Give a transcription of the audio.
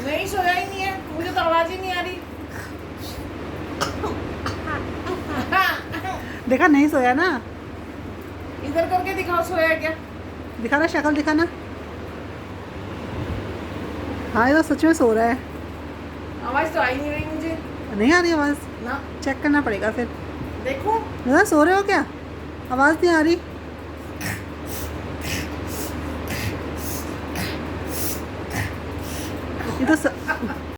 नहीं सोया ही नहीं है, मुझे तो आवाज ही नहीं आ रही। देखा नहीं सोया ना। इधर करके दिखाओ, सोया क्या? दिखाना, शक्ल दिखाना। हाँ ये तो सच में सो रहा है। आवाज तो आई नहीं रही मुझे नहीं आ रही आवाज़? ना। चेक करना पड़ेगा फिर। देखो दादा सो रहे हो क्या? आवाज़ नहीं आ रही। ये तो